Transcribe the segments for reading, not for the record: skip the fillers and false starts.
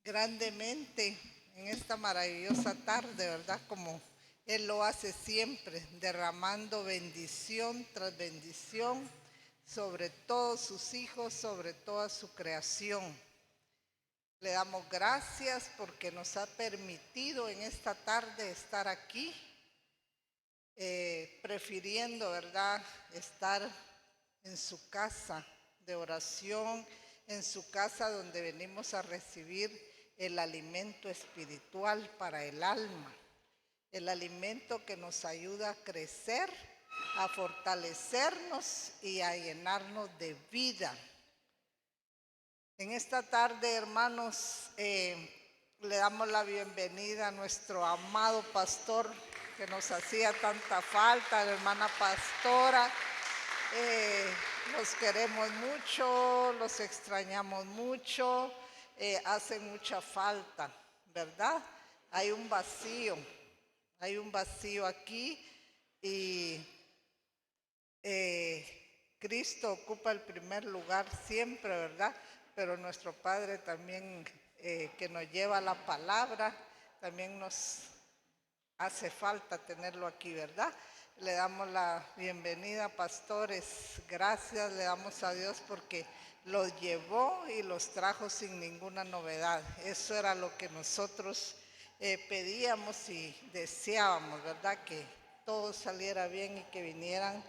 grandemente en esta maravillosa tarde, ¿verdad? Como Él lo hace siempre, derramando bendición tras bendición sobre todos sus hijos, sobre toda su creación. Le damos gracias porque nos ha permitido en esta tarde estar aquí, prefiriendo, ¿verdad?, estar en su casa de oración, en su casa donde venimos a recibir el alimento espiritual para el alma, el alimento que nos ayuda a crecer, a fortalecernos y a llenarnos de vida. En esta tarde, hermanos, le damos la bienvenida a nuestro amado pastor que nos hacía tanta falta, la hermana pastora. Los queremos mucho, los extrañamos mucho, hacen mucha falta, ¿verdad? Hay un vacío aquí y Cristo ocupa el primer lugar siempre, ¿verdad? Pero nuestro Padre también, que nos lleva la palabra, también nos hace falta tenerlo aquí, ¿verdad? Le damos la bienvenida, pastores. Gracias, le damos a Dios porque los llevó y los trajo sin ninguna novedad. Eso era lo que nosotros pedíamos y deseábamos, ¿verdad? Que todo saliera bien y que vinieran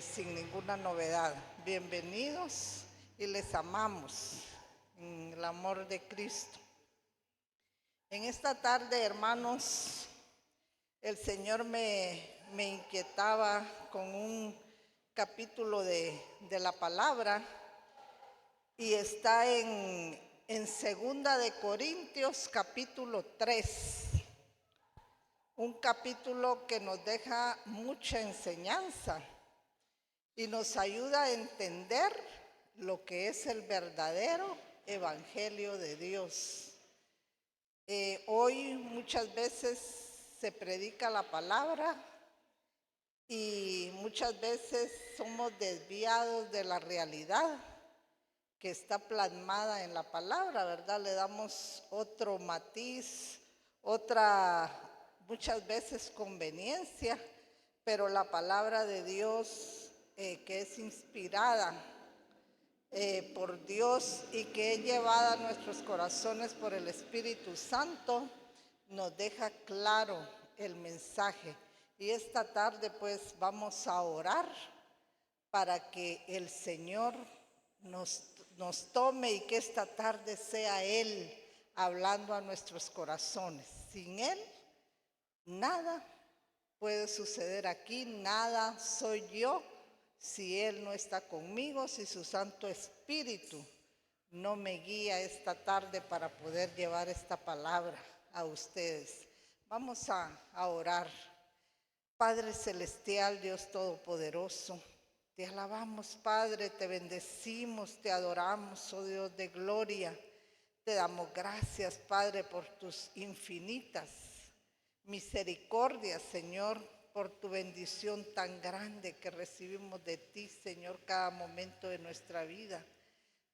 sin ninguna novedad. Bienvenidos y les amamos en el amor de Cristo. En esta tarde, hermanos, el Señor me inquietaba con un capítulo de la palabra y está en 2 de Corintios capítulo 3, un capítulo que nos deja mucha enseñanza y nos ayuda a entender lo que es el verdadero evangelio de Dios. Hoy muchas veces se predica la palabra y muchas veces somos desviados de la realidad que está plasmada en la palabra, ¿verdad? Le damos otro matiz, muchas veces conveniencia, pero la palabra de Dios, que es inspirada por Dios y que es llevada a nuestros corazones por el Espíritu Santo, nos deja claro el mensaje. Y esta tarde pues vamos a orar para que el Señor nos tome y que esta tarde sea Él hablando a nuestros corazones. Sin Él, nada puede suceder aquí, nada soy yo si Él no está conmigo, si su Santo Espíritu no me guía esta tarde para poder llevar esta palabra a ustedes. Vamos a orar. Padre celestial, Dios todopoderoso, te alabamos, Padre, te bendecimos, te adoramos, oh Dios de gloria. Te damos gracias, Padre, por tus infinitas misericordias, Señor, por tu bendición tan grande que recibimos de ti, Señor, cada momento de nuestra vida.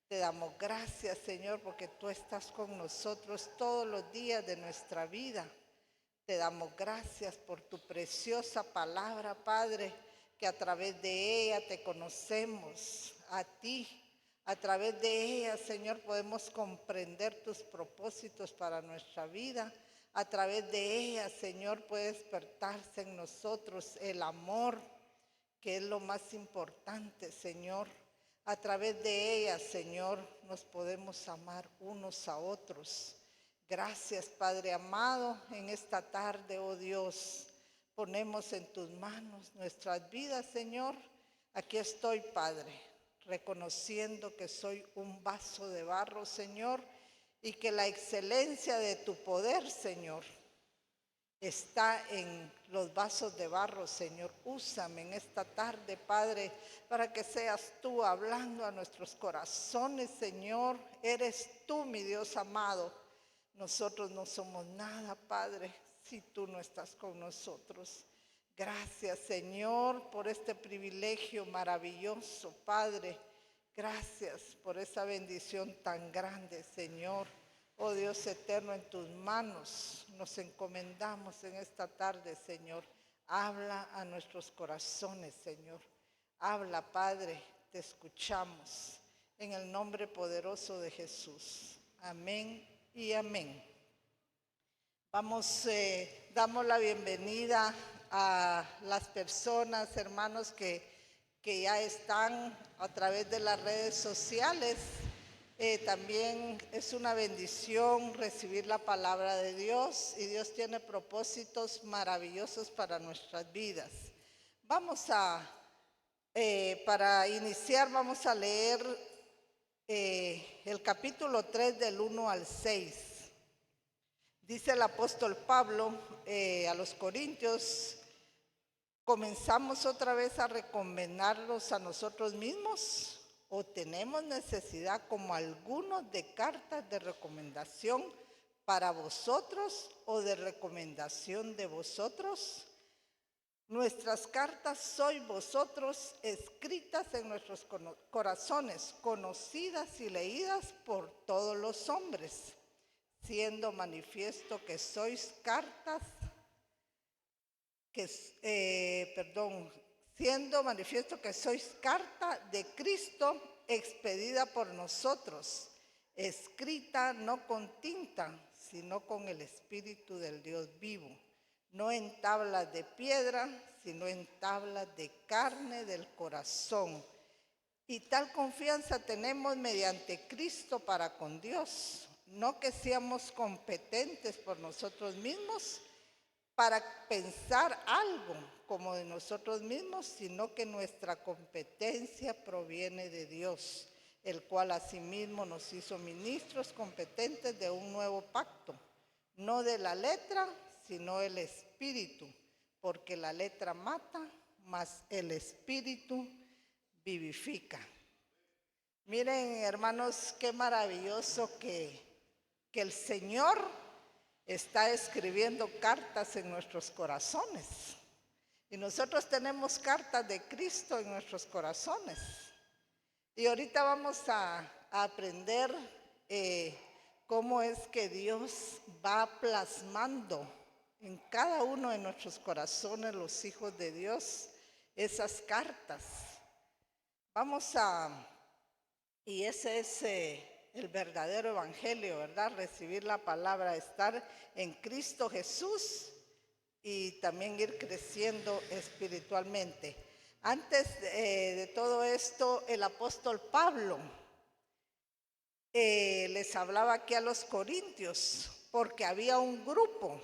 Te damos gracias, Señor, porque tú estás con nosotros todos los días de nuestra vida. Te damos gracias por tu preciosa palabra, Padre, que a través de ella te conocemos a ti. A través de ella, Señor, podemos comprender tus propósitos para nuestra vida. A través de ella, Señor, puede despertarse en nosotros el amor, que es lo más importante, Señor. A través de ella, Señor, nos podemos amar unos a otros. Gracias, Padre amado, en esta tarde, oh Dios, ponemos en tus manos nuestras vidas, Señor. Aquí estoy, Padre, reconociendo que soy un vaso de barro, Señor, y que la excelencia de tu poder, Señor, está en los vasos de barro, Señor. Úsame en esta tarde, Padre, para que seas tú hablando a nuestros corazones, Señor. Eres tú, mi Dios amado. Nosotros no somos nada, Padre, si tú no estás con nosotros. Gracias, Señor, por este privilegio maravilloso, Padre. Gracias por esa bendición tan grande, Señor, Oh Dios eterno, en tus manos nos encomendamos en esta tarde, Señor. Habla a nuestros corazones, Señor. Habla, Padre, te escuchamos. En el nombre poderoso de Jesús. Amén y amén. Damos la bienvenida a las personas, hermanos, que ya están a través de las redes sociales. También es una bendición recibir la palabra de Dios, y Dios tiene propósitos maravillosos para nuestras vidas. Para iniciar, vamos a leer el capítulo 3 del 1 al 6. Dice el apóstol Pablo a los Corintios: ¿comenzamos otra vez a recomendarnos a nosotros mismos? ¿O tenemos necesidad, como algunos, de cartas de recomendación para vosotros o de recomendación de vosotros? Nuestras cartas sois vosotros, escritas en nuestros corazones, conocidas y leídas por todos los hombres, siendo manifiesto que sois siendo manifiesto que sois carta de Cristo, expedida por nosotros, escrita no con tinta, sino con el Espíritu del Dios vivo, no en tablas de piedra, sino en tablas de carne del corazón. Y tal confianza tenemos mediante Cristo para con Dios, no que seamos competentes por nosotros mismos para pensar algo como de nosotros mismos, sino que nuestra competencia proviene de Dios, el cual asimismo nos hizo ministros competentes de un nuevo pacto, no de la letra, sino el Espíritu, porque la letra mata, mas el Espíritu vivifica. Miren, hermanos, qué maravilloso que el Señor está escribiendo cartas en nuestros corazones. Y nosotros tenemos cartas de Cristo en nuestros corazones. Y ahorita vamos a aprender cómo es que Dios va plasmando en cada uno de nuestros corazones, los hijos de Dios, esas cartas. Y ese es el verdadero evangelio, ¿verdad? Recibir la palabra, estar en Cristo Jesús y también ir creciendo espiritualmente. Antes de todo esto, el apóstol Pablo les hablaba aquí a los corintios, porque había un grupo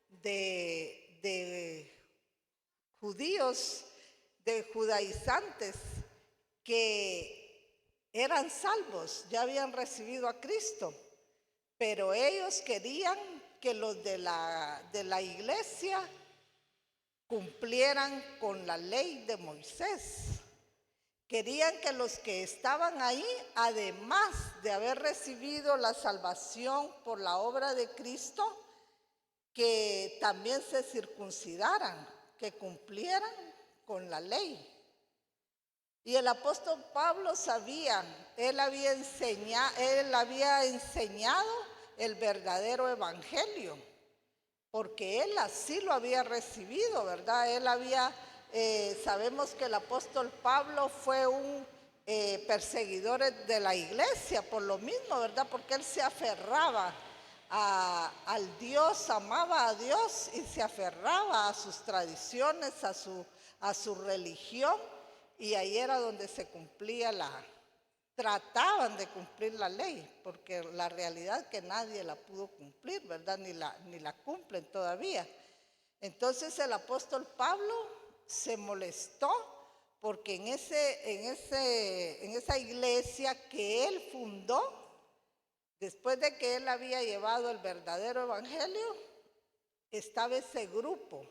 de judíos, de judaizantes, que eran salvos, ya habían recibido a Cristo, pero ellos querían que los de la iglesia cumplieran con la ley de Moisés. Querían que los que estaban ahí, además de haber recibido la salvación por la obra de Cristo, que también se circuncidaran, que cumplieran con la ley. Y el apóstol Pablo sabía, él había enseñado el verdadero evangelio, porque él así lo había recibido, ¿verdad? Sabemos que el apóstol Pablo fue un perseguidor de la iglesia, por lo mismo, ¿verdad? Porque él se aferraba al Dios, amaba a Dios y se aferraba a sus tradiciones, a su religión. Y ahí era donde se cumplía trataban de cumplir la ley, porque la realidad es que nadie la pudo cumplir, ¿verdad? Ni la cumplen todavía. Entonces el apóstol Pablo se molestó porque en esa iglesia que él fundó, después de que él había llevado el verdadero evangelio, estaba ese grupo.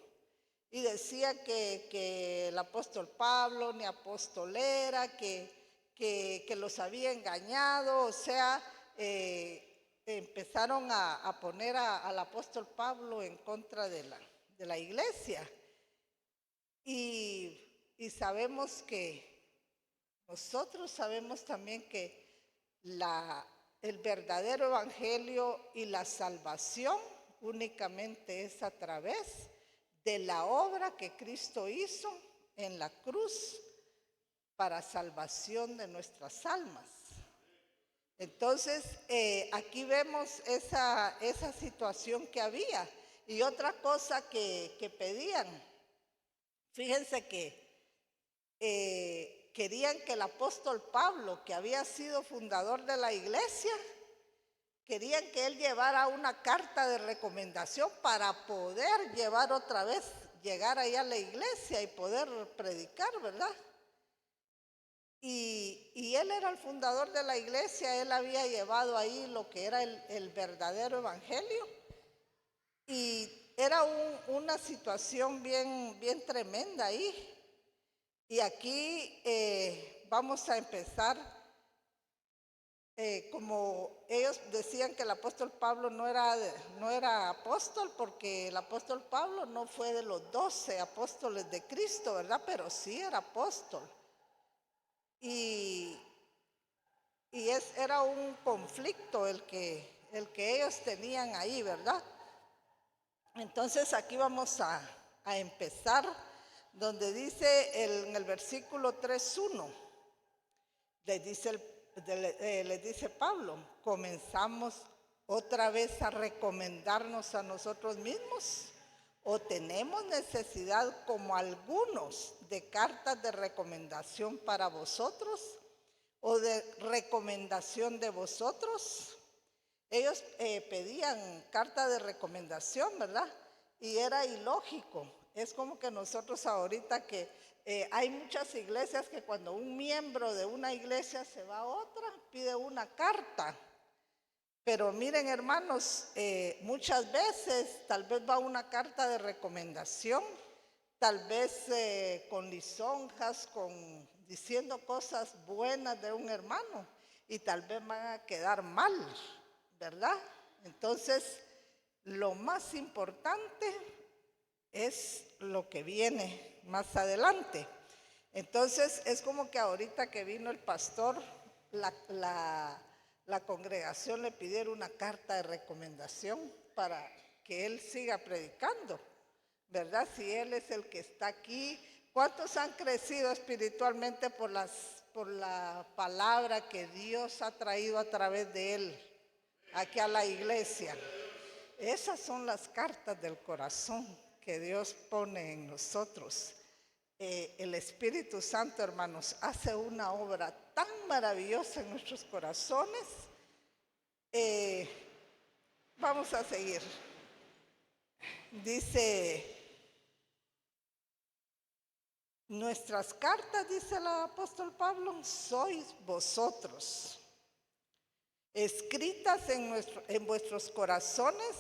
Y decía que el apóstol Pablo ni apóstol era, que los había engañado, o sea, empezaron a poner al apóstol Pablo en contra de la iglesia. Y nosotros sabemos también que la el verdadero evangelio y la salvación únicamente es a través de la obra que Cristo hizo en la cruz para salvación de nuestras almas. Entonces, aquí vemos esa situación que había. Y otra cosa que pedían, fíjense que querían que el apóstol Pablo, que había sido fundador de la iglesia, querían que él llevara una carta de recomendación para poder llevar otra vez, llegar ahí a la iglesia y poder predicar, ¿verdad? Y él era el fundador de la iglesia, él había llevado ahí lo que era el verdadero evangelio. Y era una situación bien tremenda ahí. Y aquí vamos a empezar, como ellos decían que el apóstol Pablo no era apóstol, porque el apóstol Pablo no fue de los 12 apóstoles de Cristo, ¿verdad? Pero sí era apóstol. Y era un conflicto el que ellos tenían ahí, ¿verdad? Entonces aquí vamos a empezar donde dice en el versículo 3:1, les dice Pablo: ¿comenzamos otra vez a recomendarnos a nosotros mismos? ¿O tenemos necesidad, como algunos, de cartas de recomendación para vosotros o de recomendación de vosotros? Ellos pedían carta de recomendación, ¿verdad? Y era ilógico. Es como que nosotros ahorita que hay muchas iglesias que cuando un miembro de una iglesia se va a otra, pide una carta. Pero miren, hermanos, muchas veces tal vez va una carta de recomendación, tal vez con lisonjas, diciendo cosas buenas de un hermano, y tal vez van a quedar mal, ¿verdad? Entonces, lo más importante es lo que viene más adelante. Entonces, es como que ahorita que vino el pastor, la congregación le pidieron una carta de recomendación para que él siga predicando, ¿verdad? Si él es el que está aquí. ¿Cuántos han crecido espiritualmente por la palabra que Dios ha traído a través de él aquí a la iglesia? Esas son las cartas del corazón que Dios pone en nosotros. El Espíritu Santo, hermanos, hace una obra tan maravillosa en nuestros corazones. Vamos a seguir. Dice, nuestras cartas, dice el apóstol Pablo, sois vosotros, escritas en vuestros corazones,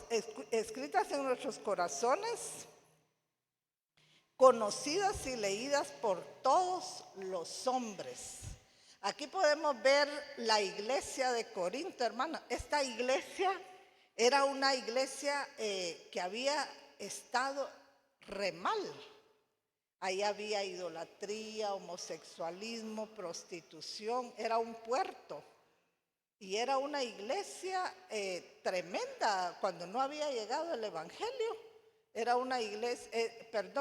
conocidas y leídas por todos los hombres. Aquí podemos ver la iglesia de Corinto, hermano. Esta iglesia era una iglesia que había estado re mal. Ahí había idolatría, homosexualismo, prostitución. Era un puerto. Y era una iglesia tremenda cuando no había llegado el evangelio. Era una iglesia,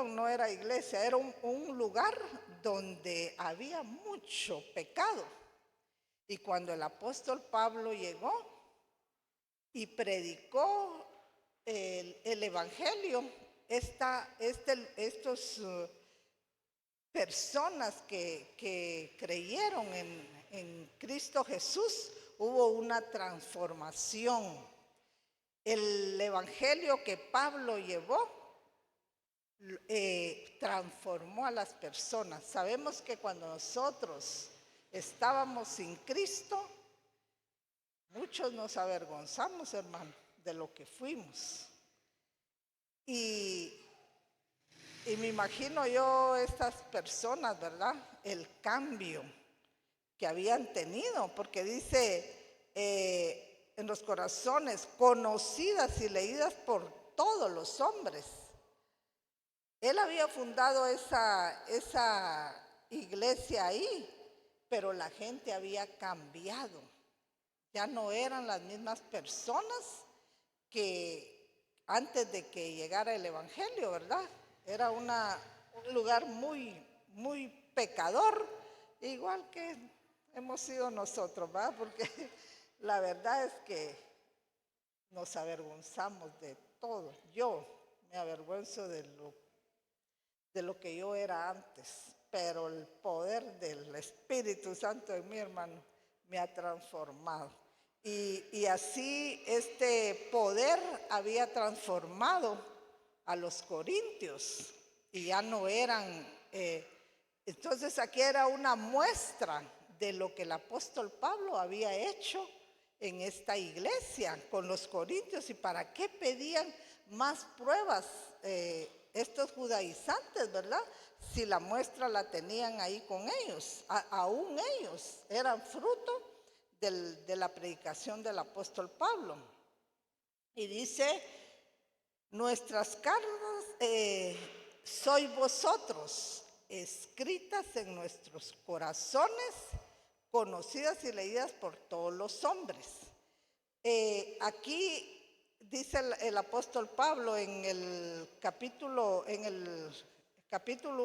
no era iglesia, era un lugar donde había mucho pecado. Y cuando el apóstol Pablo llegó y predicó el evangelio, estas personas que creyeron en Cristo Jesús, hubo una transformación. El evangelio que Pablo llevó transformó a las personas. Sabemos que cuando nosotros estábamos sin Cristo, muchos nos avergonzamos, hermano, de lo que fuimos. Y me imagino yo estas personas, ¿verdad? El cambio que habían tenido, porque dice en los corazones, conocidas y leídas por todos los hombres. Él había fundado esa iglesia ahí, pero la gente había cambiado. ya no eran las mismas personas que antes de que llegara el Evangelio, ¿verdad? Era un lugar muy pecador, igual que hemos sido nosotros, ¿verdad? Porque la verdad es que nos avergonzamos de todo. Yo me avergüenzo de lo que yo era antes, pero el poder del Espíritu Santo en mi hermano me ha transformado. Y así este poder había transformado a los corintios y ya no eran. Entonces aquí era una muestra de lo que el apóstol Pablo había hecho en esta iglesia con los corintios y para qué pedían más pruebas estos judaizantes, ¿verdad? Si la muestra la tenían ahí con ellos, aún ellos eran fruto de la predicación del apóstol Pablo. Y dice, nuestras cartas sois vosotros, escritas en nuestros corazones, conocidas y leídas por todos los hombres. Aquí dice el apóstol Pablo en el capítulo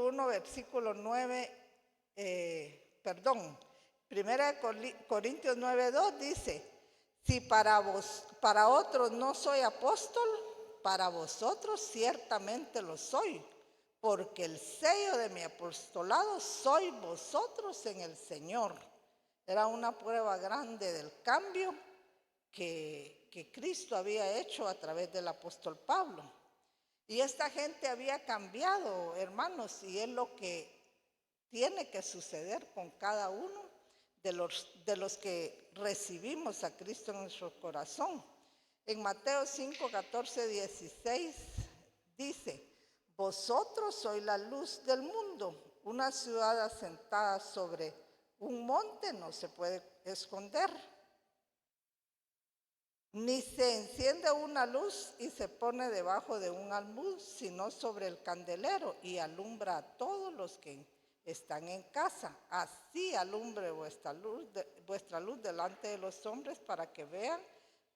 1, versículo 9, Primera de Corintios 9:2 dice, si para otros no soy apóstol, para vosotros ciertamente lo soy, porque el sello de mi apostolado sois vosotros en el Señor. Era una prueba grande del cambio que Cristo había hecho a través del apóstol Pablo. Y esta gente había cambiado, hermanos, y es lo que tiene que suceder con cada uno de los que recibimos a Cristo en nuestro corazón. En Mateo 5, 14, 16 dice, vosotros sois la luz del mundo. Una ciudad asentada sobre un monte no se puede esconder. Ni se enciende una luz y se pone debajo de un almud, sino sobre el candelero y alumbra a todos los que están en casa. Así alumbre vuestra luz delante de los hombres para que vean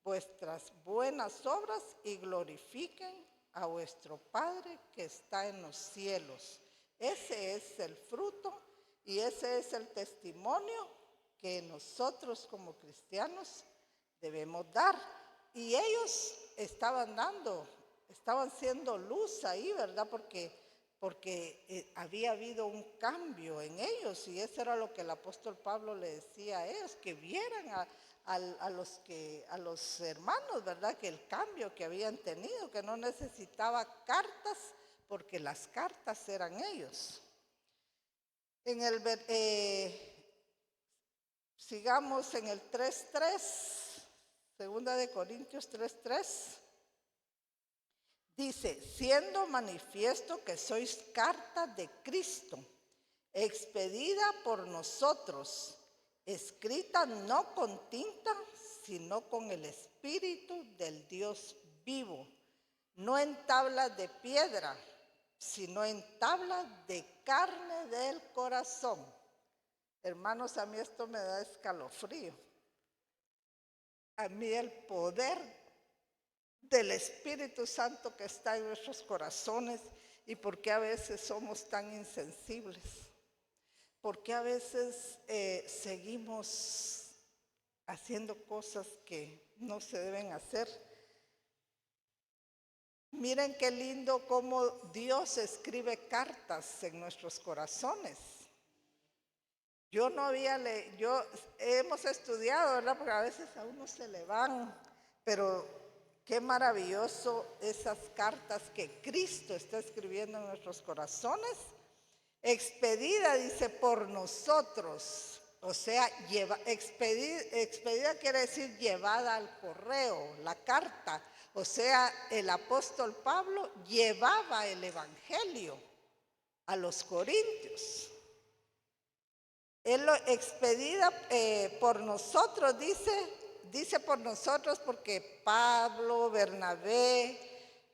vuestras buenas obras y glorifiquen a vuestro Padre que está en los cielos. Ese es el fruto y ese es el testimonio que nosotros como cristianos debemos dar. Y ellos estaban siendo luz ahí, ¿verdad? Porque había habido un cambio en ellos y eso era lo que el apóstol Pablo le decía a ellos, que vieran a los hermanos, ¿verdad? Que el cambio que habían tenido, que no necesitaba cartas porque las cartas eran ellos. Sigamos en el 3:3, Segunda de Corintios 3:3. Dice, siendo manifiesto que sois carta de Cristo, expedida por nosotros, escrita no con tinta, sino con el Espíritu del Dios vivo, no en tablas de piedra, sino en tablas de carne del corazón. Hermanos, a mí esto me da escalofrío. A mí el poder del Espíritu Santo que está en nuestros corazones y por qué a veces somos tan insensibles, por qué a veces seguimos haciendo cosas que no se deben hacer. Miren qué lindo cómo Dios escribe cartas en nuestros corazones. Hemos estudiado, ¿verdad? Porque a veces a uno se le van, pero qué maravilloso esas cartas que Cristo está escribiendo en nuestros corazones. Expedida, dice, por nosotros. O sea, expedida quiere decir llevada al correo, la carta. O sea, el apóstol Pablo llevaba el evangelio a los corintios. Él lo expedida por nosotros, dice por nosotros porque Pablo, Bernabé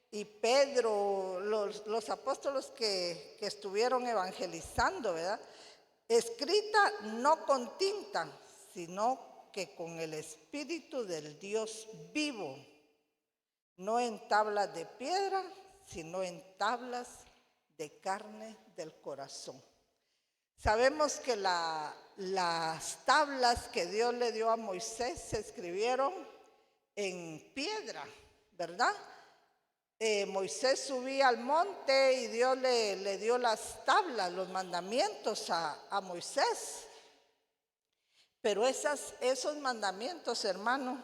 y Pedro, los apóstoles que estuvieron evangelizando, ¿verdad? Escrita no con tinta, sino que con el Espíritu del Dios vivo, no en tablas de piedra, sino en tablas de carne del corazón. Sabemos que las tablas que Dios le dio a Moisés se escribieron en piedra, ¿verdad? Moisés subía al monte y Dios le dio las tablas, los mandamientos a Moisés. Pero esos mandamientos, hermano,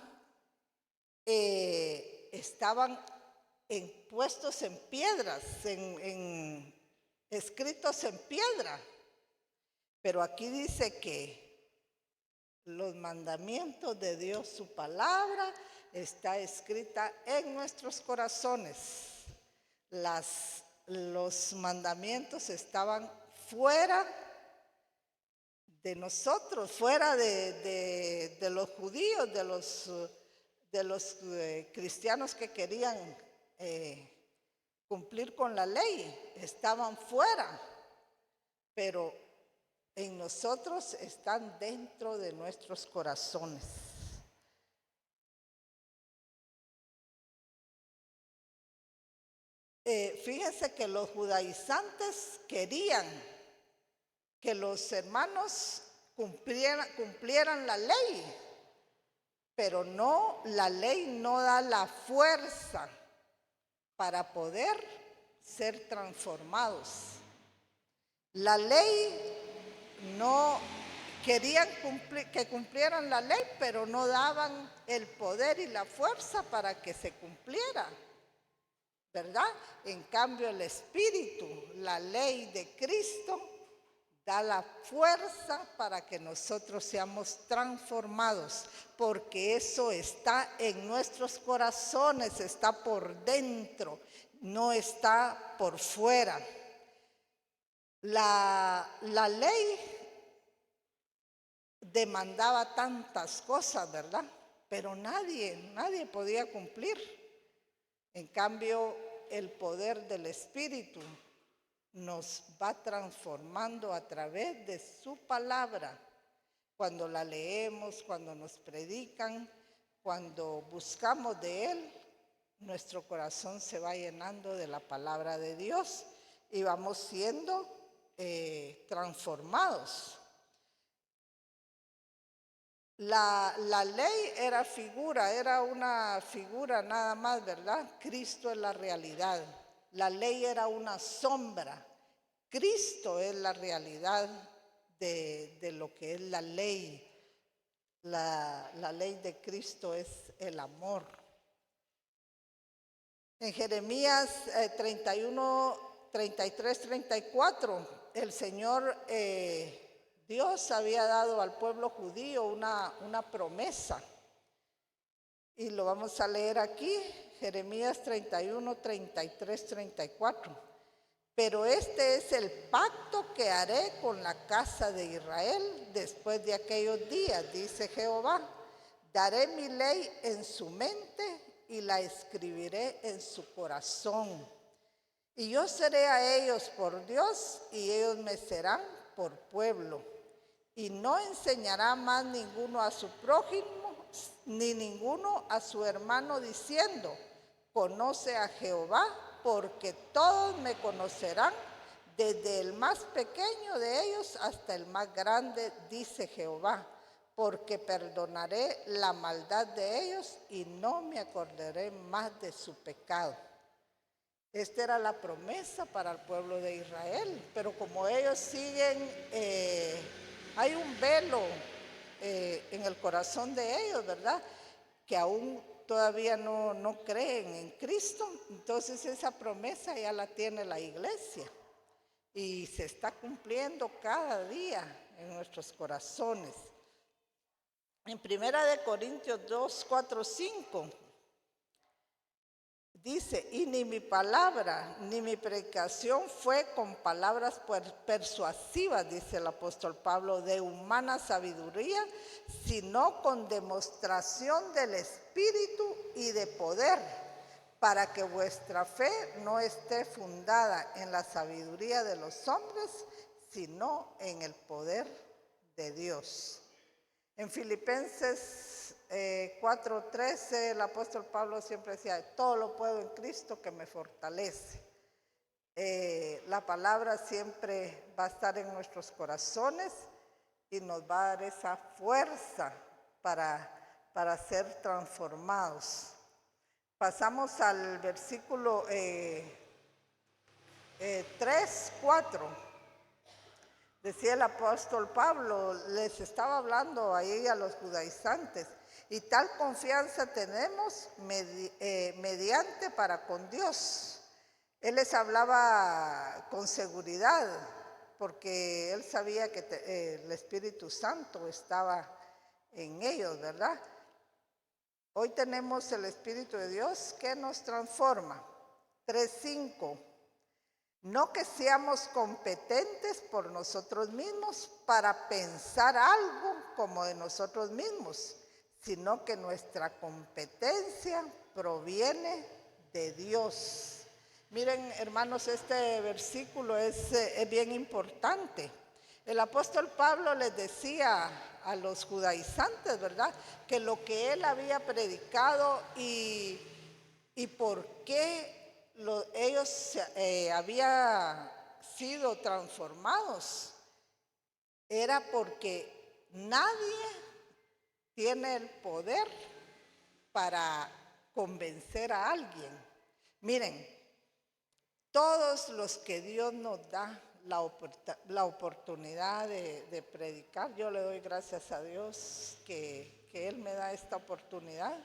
estaban puestos en piedras, escritos en piedra. Pero aquí dice que los mandamientos de Dios, su palabra, está escrita en nuestros corazones. Los mandamientos estaban fuera de nosotros, fuera de los judíos, de los cristianos que querían cumplir con la ley. Estaban fuera, pero en nosotros están dentro de nuestros corazones. Fíjense que los judaizantes querían que los hermanos cumplieran la ley, pero no, la ley no da la fuerza para poder ser transformados. La ley no querían que cumplieran la ley, pero no daban el poder y la fuerza para que se cumpliera, ¿verdad? En cambio, el Espíritu, la ley de Cristo, da la fuerza para que nosotros seamos transformados, porque eso está en nuestros corazones, está por dentro, no está por fuera. La ley demandaba tantas cosas, ¿verdad? Pero nadie podía cumplir. En cambio, el poder del Espíritu nos va transformando a través de su palabra. Cuando la leemos, cuando nos predican, cuando buscamos de Él, nuestro corazón se va llenando de la palabra de Dios y vamos siendo transformados. La ley era una figura nada más, ¿verdad? Cristo es la realidad. La ley era una sombra. Cristo es la realidad de lo que es la ley. La ley de Cristo es el amor. En Jeremías 31, 33, 34, el Señor Dios había dado al pueblo judío una promesa. Y lo vamos a leer aquí, Jeremías 31, 33, 34. Pero este es el pacto que haré con la casa de Israel después de aquellos días, dice Jehová. Daré mi ley en su mente y la escribiré en su corazón. Y yo seré a ellos por Dios y ellos me serán por pueblo. Y no enseñará más ninguno a su prójimo, ni ninguno a su hermano diciendo, conoce a Jehová, porque todos me conocerán, desde el más pequeño de ellos hasta el más grande, dice Jehová, porque perdonaré la maldad de ellos y no me acordaré más de su pecado. Esta era la promesa para el pueblo de Israel, pero como ellos siguen, hay un velo en el corazón de ellos, ¿verdad? Que aún todavía no creen en Cristo, entonces esa promesa ya la tiene la iglesia y se está cumpliendo cada día en nuestros corazones. En 1 Corintios 2, 4, 5 dice, y ni mi palabra ni mi predicación fue con palabras persuasivas, dice el apóstol Pablo, de humana sabiduría, sino con demostración del Espíritu y de poder, para que vuestra fe no esté fundada en la sabiduría de los hombres, sino en el poder de Dios. En Filipenses 4:13, el apóstol Pablo siempre decía, todo lo puedo en Cristo que me fortalece. La palabra siempre va a estar en nuestros corazones y nos va a dar esa fuerza para ser transformados. Pasamos al versículo 3:4. Decía el apóstol Pablo, les estaba hablando ahí a los judaizantes, y tal confianza tenemos mediante para con Dios. Él les hablaba con seguridad, porque él sabía que el Espíritu Santo estaba en ellos, ¿verdad? Hoy tenemos el Espíritu de Dios que nos transforma. 3:5. No que seamos competentes por nosotros mismos para pensar algo como de nosotros mismos, sino que nuestra competencia proviene de Dios. Miren, hermanos, este versículo es bien importante. El apóstol Pablo les decía a los judaizantes, ¿verdad?, que lo que él había predicado y por qué ellos habían sido transformados era porque nadie tiene el poder para convencer a alguien. Miren, todos los que Dios nos da la oportunidad de predicar, yo le doy gracias a Dios que Él me da esta oportunidad.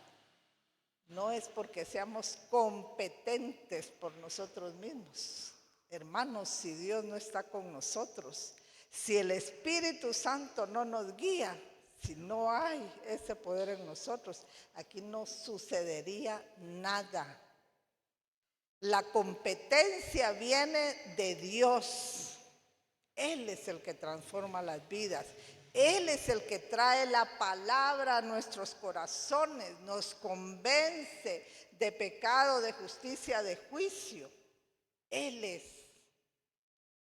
No es porque seamos competentes por nosotros mismos. Hermanos, si Dios no está con nosotros, si el Espíritu Santo no nos guía, si no hay ese poder en nosotros, aquí no sucedería nada. La competencia viene de Dios. Él es el que transforma las vidas. Él es el que trae la palabra a nuestros corazones, nos convence de pecado, de justicia, de juicio. Él es.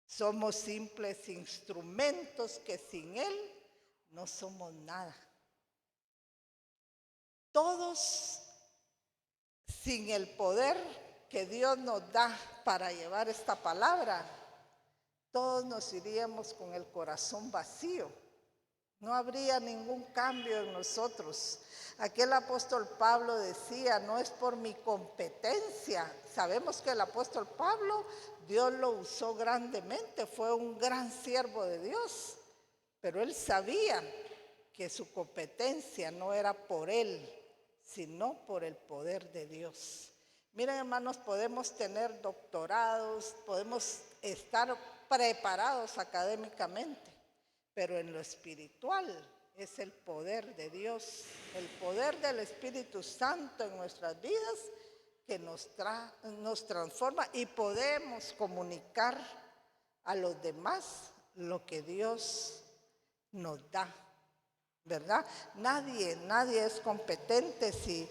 Somos simples instrumentos que sin Él no somos nada. Todos sin el poder que Dios nos da para llevar esta palabra, todos nos iríamos con el corazón vacío. No habría ningún cambio en nosotros. Aquí el apóstol Pablo decía, no es por mi competencia. Sabemos que el apóstol Pablo, Dios lo usó grandemente, fue un gran siervo de Dios. Pero él sabía que su competencia no era por él, sino por el poder de Dios. Miren, hermanos, podemos tener doctorados, podemos estar preparados académicamente, pero en lo espiritual es el poder de Dios, el poder del Espíritu Santo en nuestras vidas que nos transforma y podemos comunicar a los demás lo que Dios nos da, ¿verdad? Nadie es competente si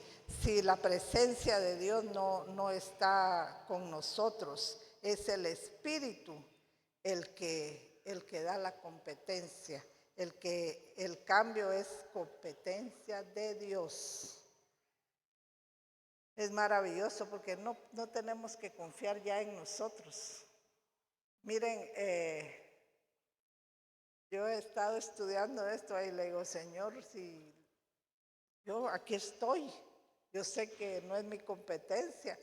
la presencia de Dios no está con nosotros. Es el Espíritu el que da la competencia, el cambio es competencia de Dios. Es maravilloso porque no tenemos que confiar ya en nosotros. Miren, yo he estado estudiando esto y le digo, Señor, si yo aquí estoy, yo sé que no es mi competencia.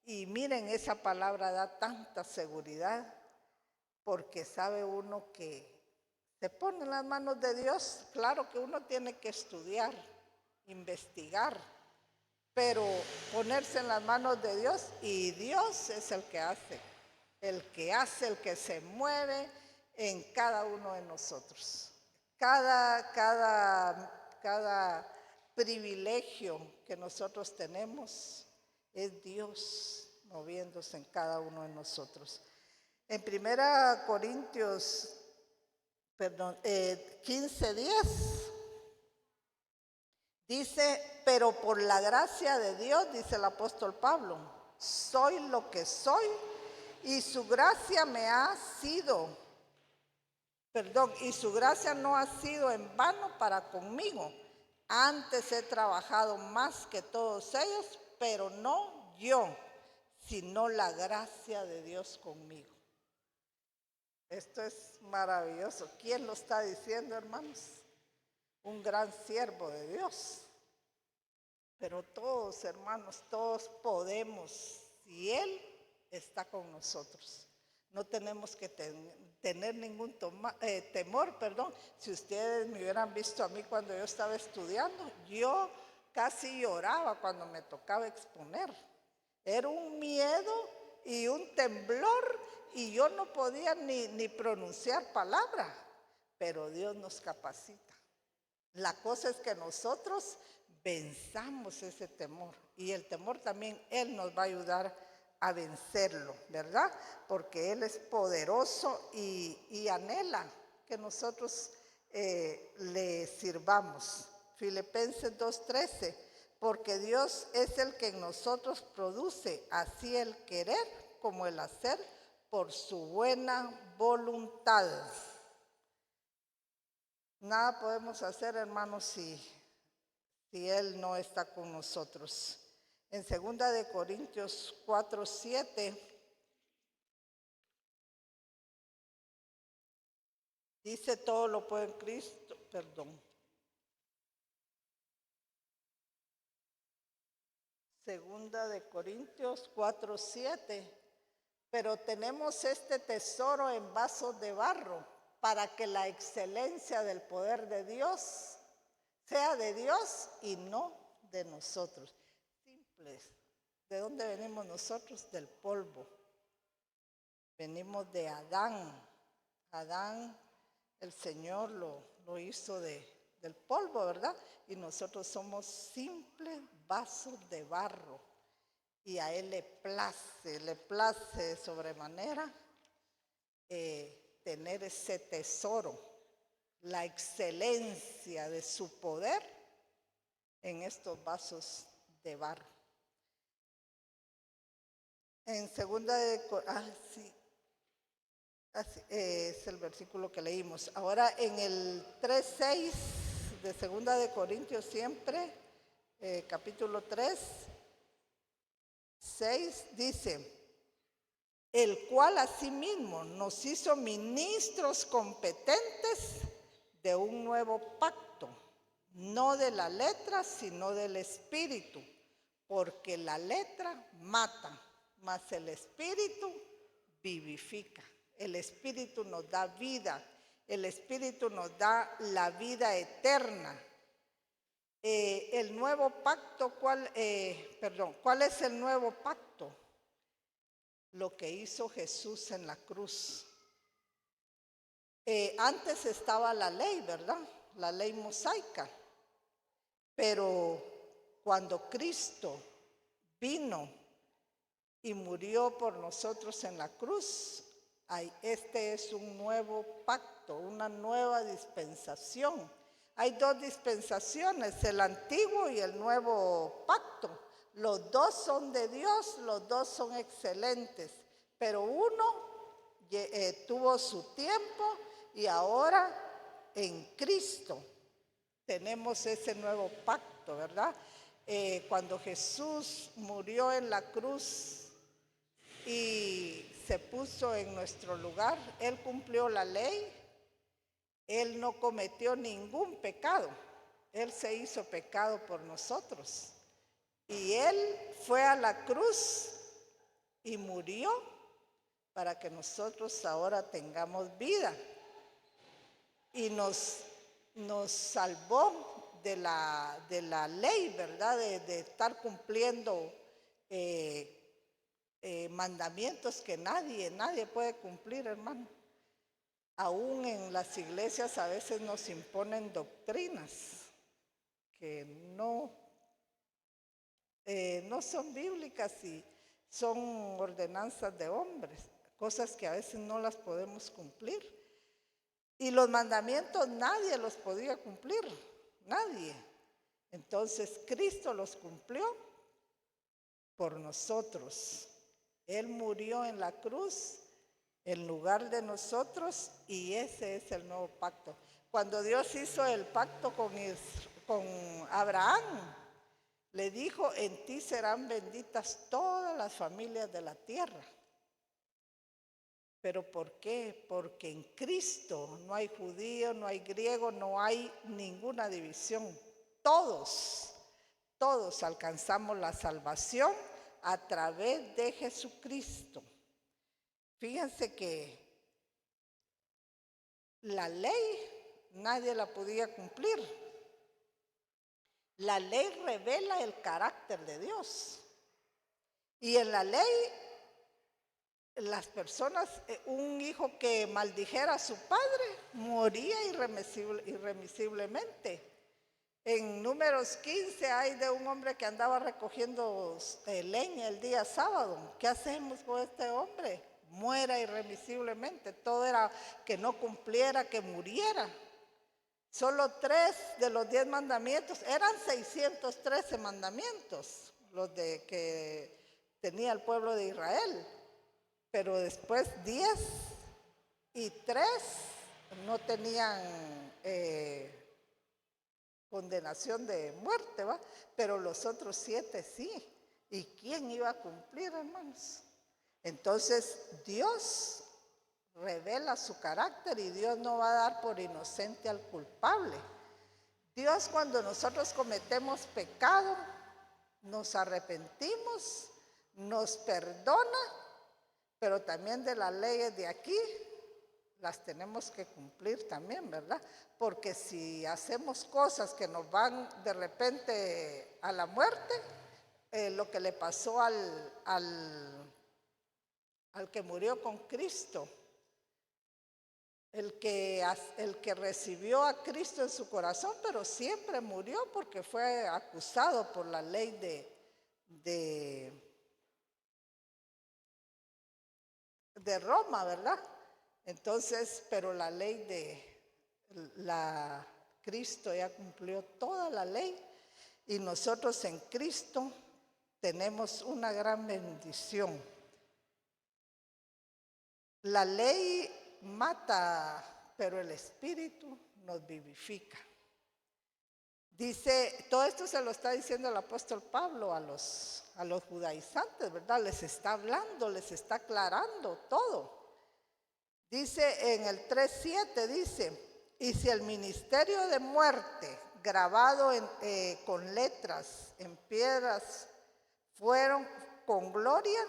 Y miren, esa palabra da tanta seguridad, porque sabe uno que se pone en las manos de Dios. Claro que uno tiene que estudiar, investigar, pero ponerse en las manos de Dios, y Dios es el que hace, el que se mueve en cada uno de nosotros. Cada privilegio que nosotros tenemos es Dios moviéndose en cada uno de nosotros. En 1 Corintios 15:10 dice, pero por la gracia de Dios, dice el apóstol Pablo, soy lo que soy y su gracia me ha sido y su gracia no ha sido en vano para conmigo. Antes he trabajado más que todos ellos, pero no yo, sino la gracia de Dios conmigo. Esto es maravilloso. ¿Quién lo está diciendo, hermanos? Un gran siervo de Dios. Pero todos, hermanos, todos podemos, si Él está con nosotros. No tenemos que tener ningún temor. Si ustedes me hubieran visto a mí cuando yo estaba estudiando, yo casi lloraba cuando me tocaba exponer. Era un miedo y un temblor y yo no podía ni pronunciar palabra, pero Dios nos capacita. La cosa es que nosotros venzamos ese temor y el temor también Él nos va a ayudar a vencerlo, ¿verdad? Porque Él es poderoso y anhela que nosotros le sirvamos. Filipenses 2:13, porque Dios es el que en nosotros produce así el querer como el hacer por su buena voluntad. Nada podemos hacer, hermanos, si Él no está con nosotros. En 2 de Corintios 4:7 dice: todo lo puede en Cristo, Segunda de Corintios 4:7, pero tenemos este tesoro en vasos de barro, para que la excelencia del poder de Dios sea de Dios y no de nosotros. Simples. ¿De dónde venimos nosotros? Del polvo. Venimos de Adán. Adán, el Señor lo hizo del polvo, ¿verdad? Y nosotros somos simples vasos de barro. Y a Él le place de sobremanera tener ese tesoro, la excelencia de su poder en estos vasos de barro. En segunda de... es el versículo que leímos. Ahora en el 3:6 de segunda de Corintios siempre, capítulo 3:6 dice: el cual asimismo nos hizo ministros competentes de un nuevo pacto, no de la letra, sino del espíritu, porque la letra mata, mas el espíritu vivifica. El espíritu nos da vida, el espíritu nos da la vida eterna. El nuevo pacto, ¿cuál es el nuevo pacto? Lo que hizo Jesús en la cruz. Antes estaba la ley, ¿verdad? La ley mosaica. Pero cuando Cristo vino y murió por nosotros en la cruz, este es un nuevo pacto, una nueva dispensación. Hay dos dispensaciones, el antiguo y el nuevo pacto. Los dos son de Dios, los dos son excelentes, pero uno tuvo su tiempo y ahora en Cristo tenemos ese nuevo pacto, ¿verdad? Cuando Jesús murió en la cruz y se puso en nuestro lugar, Él cumplió la ley, Él no cometió ningún pecado, Él se hizo pecado por nosotros. Y Él fue a la cruz y murió para que nosotros ahora tengamos vida. Y nos salvó de la ley, ¿verdad? De estar cumpliendo mandamientos que nadie puede cumplir, hermano. Aún en las iglesias a veces nos imponen doctrinas que no son bíblicas y son ordenanzas de hombres, cosas que a veces no las podemos cumplir. Y los mandamientos nadie los podía cumplir, nadie. Entonces Cristo los cumplió por nosotros. Él murió en la cruz en lugar de nosotros, y ese es el nuevo pacto. Cuando Dios hizo el pacto con Abraham, le dijo: en ti serán benditas todas las familias de la tierra. ¿Pero por qué? Porque en Cristo no hay judío, no hay griego, no hay ninguna división. Todos alcanzamos la salvación a través de Jesucristo. Fíjense que la ley nadie la podía cumplir. La ley revela el carácter de Dios. Y en la ley, las personas, un hijo que maldijera a su padre moría irremisiblemente. En Números 15 hay de un hombre que andaba recogiendo leña el día sábado. ¿Qué hacemos con este hombre? Muera irremisiblemente. Todo era que no cumpliera, que muriera. Solo 3 de los 10 mandamientos, eran 613 mandamientos los que tenía el pueblo de Israel, pero después 10 y 3 no tenían condenación de muerte, ¿va? Pero los otros 7 sí. ¿Y quién iba a cumplir, hermanos? Entonces Dios revela su carácter y Dios no va a dar por inocente al culpable. Dios, cuando nosotros cometemos pecado, nos arrepentimos, nos perdona, pero también de las leyes de aquí las tenemos que cumplir también, ¿verdad? Porque si hacemos cosas que nos van de repente a la muerte, lo que le pasó al que murió con Cristo, el que recibió a Cristo en su corazón, pero siempre murió porque fue acusado por la ley de Roma, ¿verdad? Entonces, pero la ley Cristo ya cumplió toda la ley, y nosotros en Cristo tenemos una gran bendición. La ley mata, pero el Espíritu nos vivifica. Dice, todo esto se lo está diciendo el apóstol Pablo a los judaizantes, ¿verdad? Les está hablando, les está aclarando todo. Dice en el 3:7, dice: y si el ministerio de muerte grabado con letras en piedras fueron con gloria,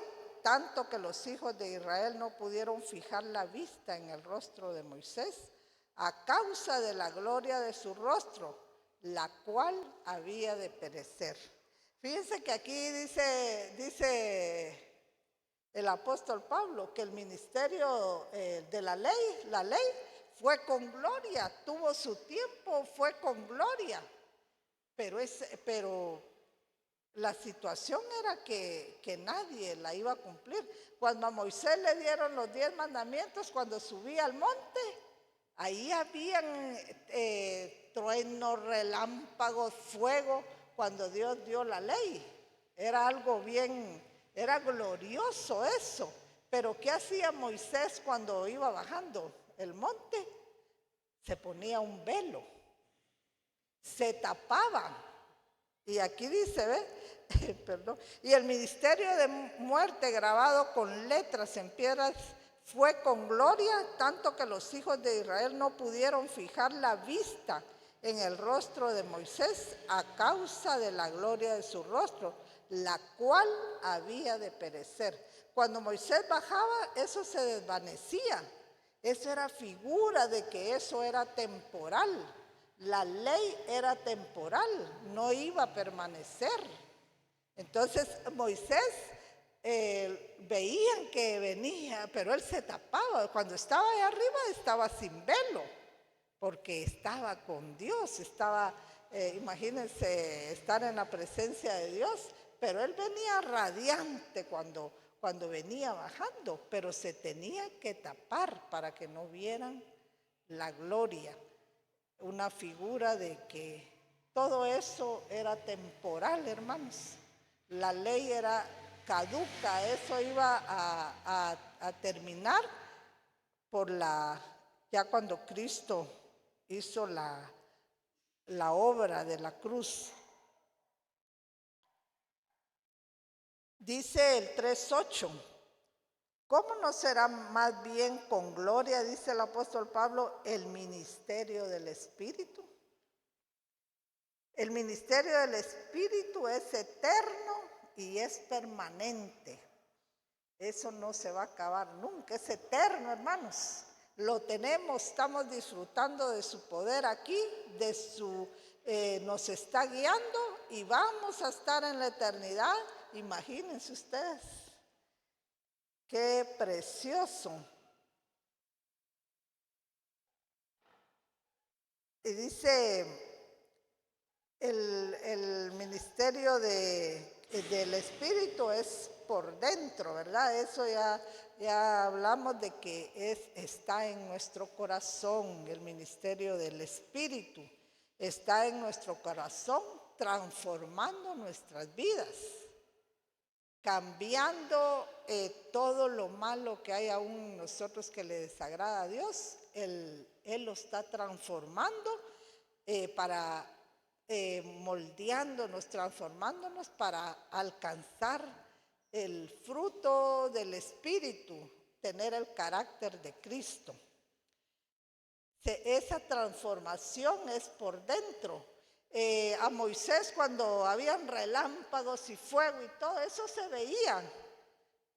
tanto que los hijos de Israel no pudieron fijar la vista en el rostro de Moisés a causa de la gloria de su rostro, la cual había de perecer. Fíjense que aquí dice el apóstol Pablo que el ministerio de la ley fue con gloria, tuvo su tiempo, fue con gloria, pero la situación era que nadie la iba a cumplir. Cuando a Moisés le dieron los 10 mandamientos, cuando subía al monte, ahí habían truenos, relámpagos, fuego, cuando Dios dio la ley. Era algo bien, era glorioso eso. Pero ¿qué hacía Moisés cuando iba bajando el monte? Se ponía un velo, se tapaba. Y aquí dice, ¿ve? Perdón. Y el ministerio de muerte grabado con letras en piedras fue con gloria, tanto que los hijos de Israel no pudieron fijar la vista en el rostro de Moisés a causa de la gloria de su rostro, la cual había de perecer. Cuando Moisés bajaba, eso se desvanecía. Eso era figura de que eso era temporal. La ley era temporal, no iba a permanecer. Entonces Moisés veían que venía, pero él se tapaba. Cuando estaba ahí arriba estaba sin velo, porque estaba con Dios, imagínense estar en la presencia de Dios, pero él venía radiante cuando venía bajando, pero se tenía que tapar para que no vieran la gloria. Una figura de que todo eso era temporal, hermanos. La ley era caduca, eso iba a terminar ya cuando Cristo hizo la obra de la cruz. Dice el 3:8, ¿cómo no será más bien con gloria, dice el apóstol Pablo, el ministerio del Espíritu? El ministerio del Espíritu es eterno y es permanente. Eso no se va a acabar nunca, es eterno, hermanos. Lo tenemos, estamos disfrutando de su poder aquí, nos está guiando y vamos a estar en la eternidad. Imagínense ustedes, qué precioso. Y dice el ministerio del Espíritu es por dentro, ¿verdad? Eso ya hablamos de que está en nuestro corazón. El ministerio del Espíritu está en nuestro corazón, transformando nuestras vidas, cambiando todo lo malo que hay aún en nosotros que le desagrada a Dios. Él lo está transformando moldeándonos, transformándonos para alcanzar el fruto del Espíritu, tener el carácter de Cristo. Esa transformación es por dentro. A Moisés, cuando habían relámpagos y fuego y todo eso se veía,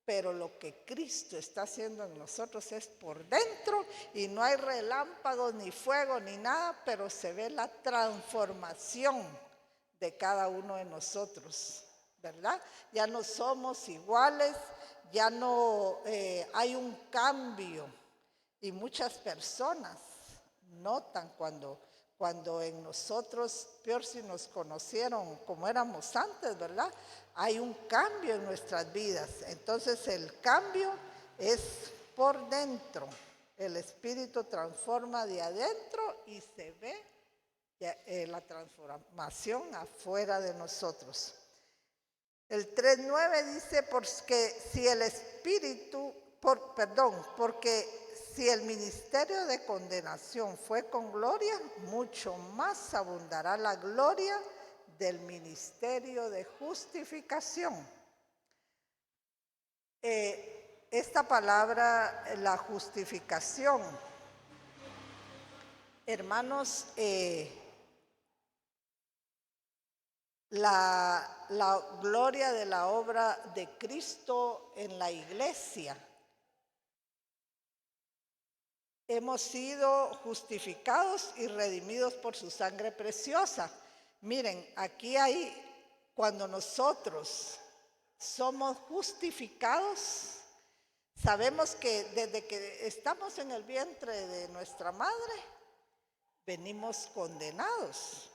pero lo que Cristo está haciendo en nosotros es por dentro, y no hay relámpagos ni fuego ni nada, pero se ve la transformación de cada uno de nosotros, ¿verdad? Ya no somos iguales, ya no hay un cambio, y muchas personas notan cuando en nosotros, peor si nos conocieron como éramos antes, ¿verdad? Hay un cambio en nuestras vidas. Entonces el cambio es por dentro. El Espíritu transforma de adentro y se ve la transformación afuera de nosotros. El 3:9 dice, porque si el ministerio de condenación fue con gloria, mucho más abundará la gloria del ministerio de justificación. Esta palabra, la justificación, hermanos, la gloria de la obra de Cristo en la iglesia. Hemos sido justificados y redimidos por su sangre preciosa. Miren, aquí cuando nosotros somos justificados, sabemos que desde que estamos en el vientre de nuestra madre, venimos condenados.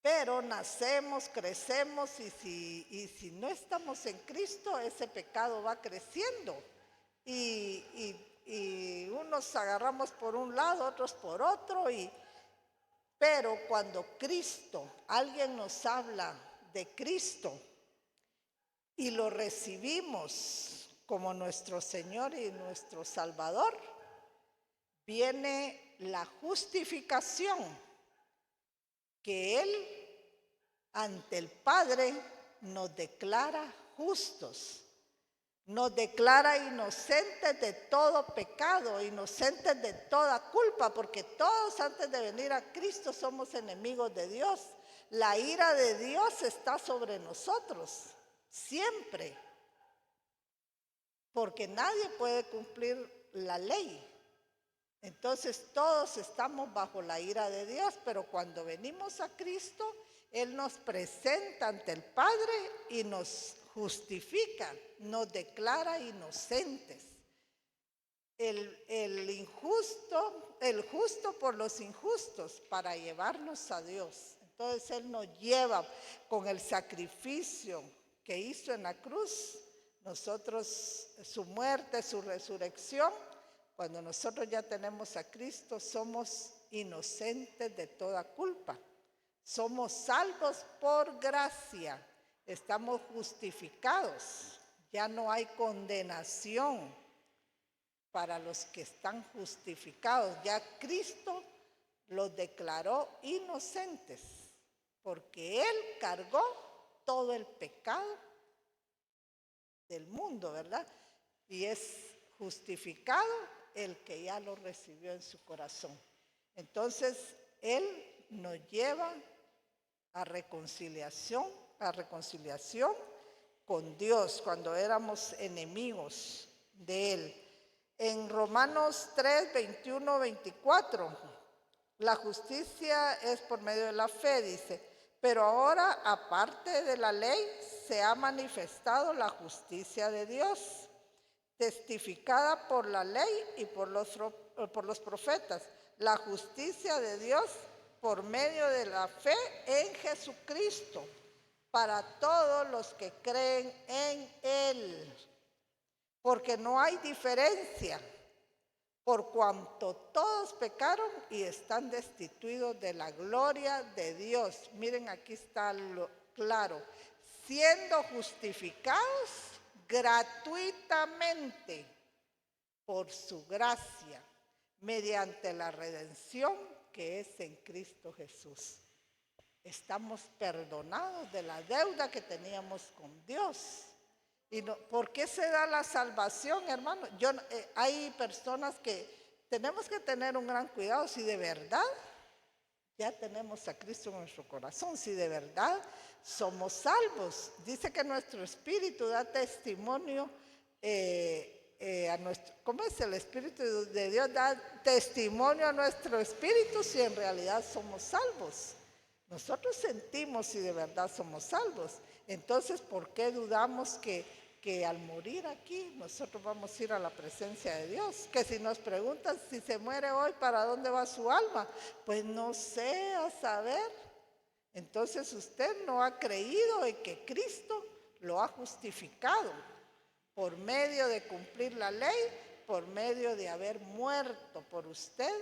Pero nacemos, crecemos, y si no estamos en Cristo, ese pecado va creciendo. Y unos agarramos por un lado, otros por otro, pero cuando alguien nos habla de Cristo y lo recibimos como nuestro Señor y nuestro Salvador, viene la justificación, que Él ante el Padre nos declara justos. Nos declara inocentes de todo pecado, inocentes de toda culpa, porque todos antes de venir a Cristo somos enemigos de Dios. La ira de Dios está sobre nosotros, siempre, porque nadie puede cumplir la ley. Entonces todos estamos bajo la ira de Dios, pero cuando venimos a Cristo, Él nos presenta ante el Padre y nos justifica, nos declara inocentes. El justo por los injustos, para llevarnos a Dios. Entonces Él nos lleva con el sacrificio que hizo en la cruz, nosotros, su muerte, su resurrección. Cuando nosotros ya tenemos a Cristo, somos inocentes de toda culpa. Somos salvos por gracia. Estamos justificados. Ya no hay condenación. para los que están justificados. Ya Cristo los declaró inocentes, porque Él cargó todo el pecado del mundo, ¿verdad? Y es justificado el que ya lo recibió en su corazón. Entonces, Él nos lleva a reconciliación con Dios cuando éramos enemigos de Él. En Romanos 3, 21, 24, la justicia es por medio de la fe, dice, pero ahora, aparte de la ley, se ha manifestado la justicia de Dios, testificada por la ley y por los profetas, la justicia de Dios por medio de la fe en Jesucristo, para todos los que creen en Él, porque no hay diferencia, por cuanto todos pecaron y están destituidos de la gloria de Dios. Miren, aquí está lo claro, siendo justificados gratuitamente por su gracia, mediante la redención que es en Cristo Jesús. Estamos perdonados de la deuda que teníamos con Dios. ¿Y no, por qué se da la salvación, hermano? Hay personas que tenemos que tener un gran cuidado si de verdad ya tenemos a Cristo en nuestro corazón, si de verdad somos salvos. Dice que nuestro espíritu da testimonio ¿cómo es? El Espíritu de Dios da testimonio a nuestro espíritu si en realidad somos salvos. Nosotros sentimos si de verdad somos salvos. Entonces, ¿por qué dudamos que al morir aquí nosotros vamos a ir a la presencia de Dios? Que si nos preguntan si se muere hoy, ¿para dónde va su alma? Pues no sé, a saber. Entonces usted no ha creído en que Cristo lo ha justificado por medio de cumplir la ley, por medio de haber muerto por usted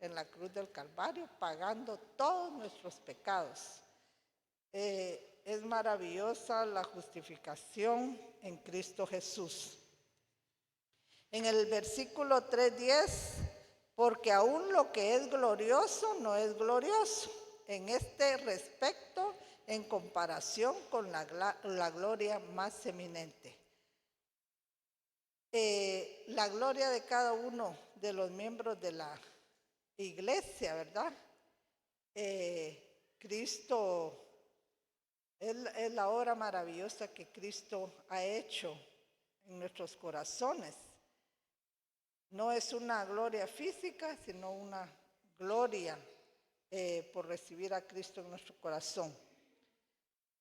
en la cruz del Calvario, pagando todos nuestros pecados. Es maravillosa la justificación en Cristo Jesús. En el versículo 3:10, porque aún lo que es glorioso no es glorioso en este respecto en comparación con la gloria más eminente. La gloria de cada uno de los miembros de la iglesia, ¿verdad? Cristo es la obra maravillosa que Cristo ha hecho en nuestros corazones. No es una gloria física, sino una gloria por recibir a Cristo en nuestro corazón.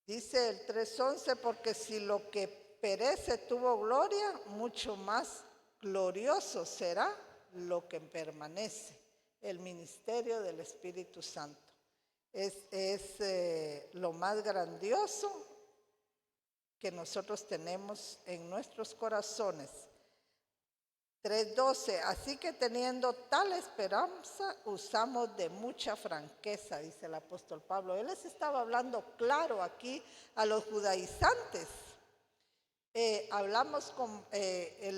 Dice el 3:11, porque si lo que perece tuvo gloria, mucho más glorioso será lo que permanece, el ministerio del Espíritu Santo. Es lo más grandioso que nosotros tenemos en nuestros corazones. 3:12, así que teniendo tal esperanza, usamos de mucha franqueza, dice el apóstol Pablo. Él les estaba hablando claro aquí a los judaizantes. El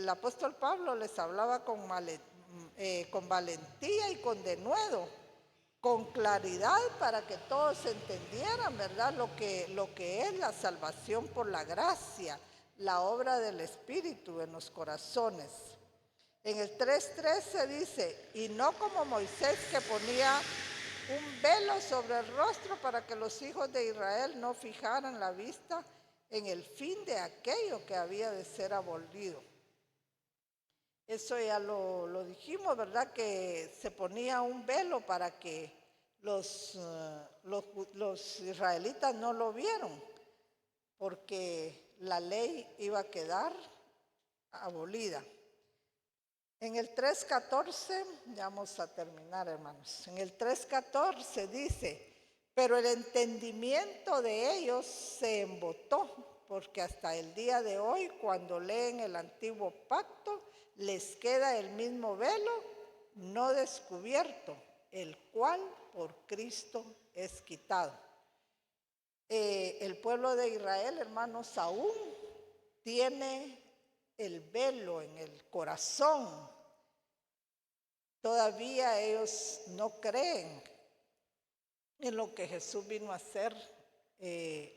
apóstol Pablo les hablaba con valentía y con denuedo, con claridad, para que todos entendieran, ¿verdad? Lo que es la salvación por la gracia, la obra del Espíritu en los corazones. En el 3:13 dice, y no como Moisés, que ponía un velo sobre el rostro para que los hijos de Israel no fijaran la vista en el fin de aquello que había de ser abolido. Eso ya lo dijimos, ¿verdad? Que se ponía un velo para que los israelitas no lo vieron, porque la ley iba a quedar abolida. En el 3:14, ya vamos a terminar, hermanos. En el 3:14 dice, pero el entendimiento de ellos se embotó, porque hasta el día de hoy, cuando leen el antiguo pacto, les queda el mismo velo no descubierto, el cual por Cristo es quitado. El pueblo de Israel, hermanos, aún tiene el velo en el corazón Todavía ellos no creen en lo que Jesús vino a hacer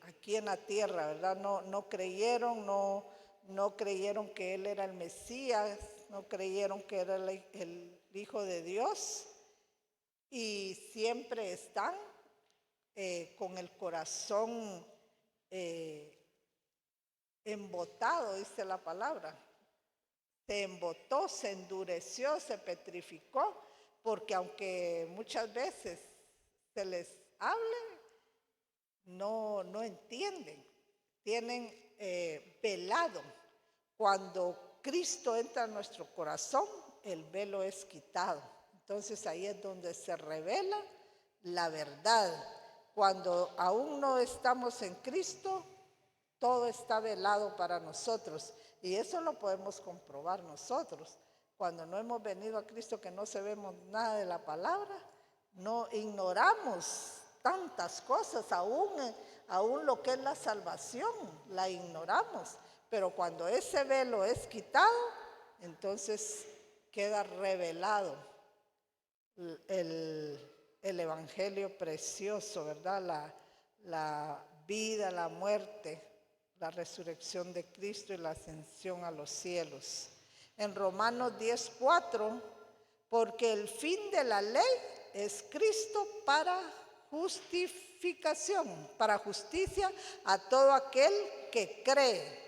aquí en la tierra, ¿verdad? No creyeron, no creyeron que Él era el Mesías, no creyeron que era el Hijo de Dios, y siempre están con el corazón embotado, dice la palabra. Se embotó, se endureció, se petrificó, porque aunque muchas veces se les hable, no entienden, tienen velado. Cuando Cristo entra en nuestro corazón, el velo es quitado. Entonces ahí es donde se revela la verdad. Cuando aún no estamos en Cristo, todo está velado para nosotros. Y eso lo podemos comprobar nosotros. Cuando no hemos venido a Cristo, que no sabemos nada de la palabra, no ignoramos tantas cosas, aún lo que es la salvación, la ignoramos. Pero cuando ese velo es quitado, entonces queda revelado el evangelio precioso, ¿verdad? La vida, la muerte, la resurrección de Cristo y la ascensión a los cielos. En Romanos 10:4, porque el fin de la ley es Cristo para justificación, para justicia a todo aquel que cree.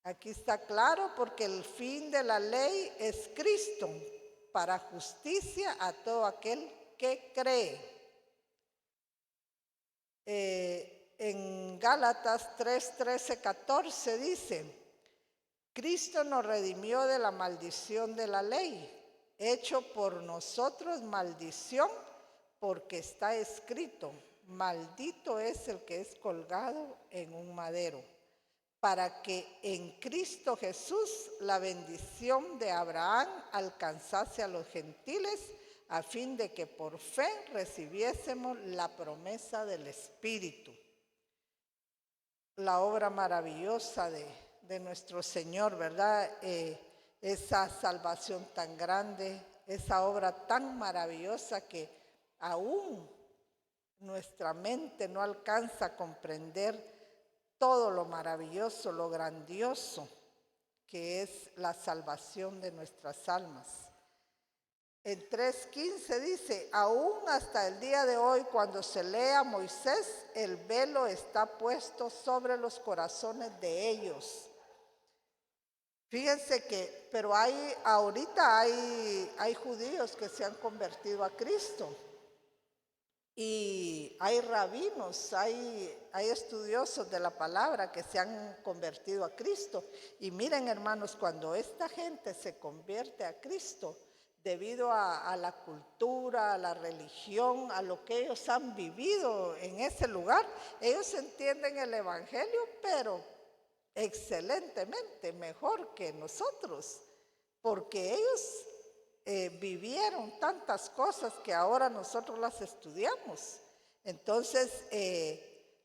Aquí está claro, porque el fin de la ley es Cristo para justicia a todo aquel que cree. En Gálatas 3:13-14 dice: Cristo nos redimió de la maldición de la ley, hecho por nosotros maldición, porque está escrito: maldito es el que es colgado en un madero, para que en Cristo Jesús la bendición de Abraham alcanzase a los gentiles, a fin de que por fe recibiésemos la promesa del Espíritu. La obra maravillosa de nuestro Señor, ¿verdad? Esa salvación tan grande, esa obra tan maravillosa que aún nuestra mente no alcanza a comprender todo lo maravilloso, lo grandioso que es la salvación de nuestras almas. En 3:15 dice: aún hasta el día de hoy, cuando se lee a Moisés, el velo está puesto sobre los corazones de ellos. Fíjense que, pero ahorita hay judíos que se han convertido a Cristo. Y hay rabinos, hay estudiosos de la palabra que se han convertido a Cristo. Y miren, hermanos, cuando esta gente se convierte a Cristo, debido a la cultura, a la religión, a lo que ellos han vivido en ese lugar, ellos entienden el evangelio, pero excelentemente, mejor que nosotros, porque ellos vivieron tantas cosas que ahora nosotros las estudiamos. Entonces,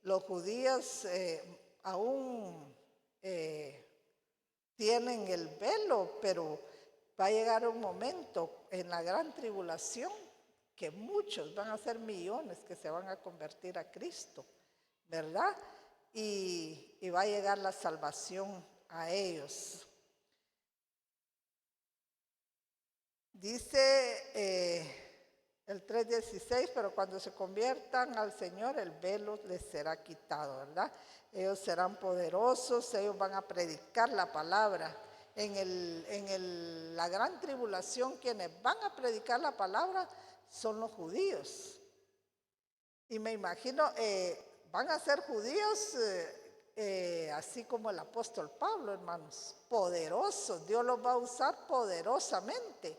los judíos aún tienen el velo, pero va a llegar un momento en la gran tribulación que muchos, van a ser millones que se van a convertir a Cristo, ¿verdad? Y va a llegar la salvación a ellos. Dice el 3:16, pero cuando se conviertan al Señor, el velo les será quitado, ¿verdad? Ellos serán poderosos, ellos van a predicar la palabra. En la gran tribulación, quienes van a predicar la palabra son los judíos. Y me imagino, van a ser judíos así como el apóstol Pablo, hermanos, poderosos. Dios los va a usar poderosamente.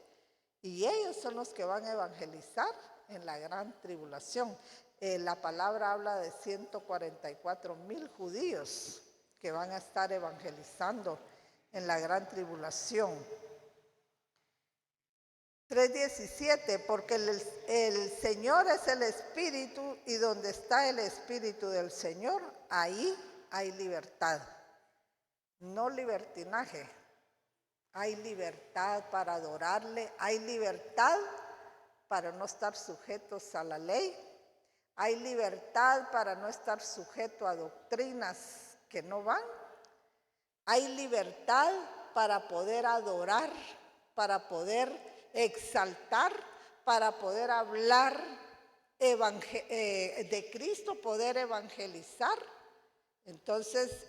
Y ellos son los que van a evangelizar en la gran tribulación. La palabra habla de 144,000 judíos que van a estar evangelizando en la gran tribulación. 3:17, porque el Señor es el Espíritu, y donde está el Espíritu del Señor, ahí hay libertad. No libertinaje, hay libertad para adorarle, hay libertad para no estar sujetos a la ley, hay libertad para no estar sujeto a doctrinas que no van, hay libertad para poder adorar, para poder exaltar, para poder hablar de Cristo, poder evangelizar. Entonces,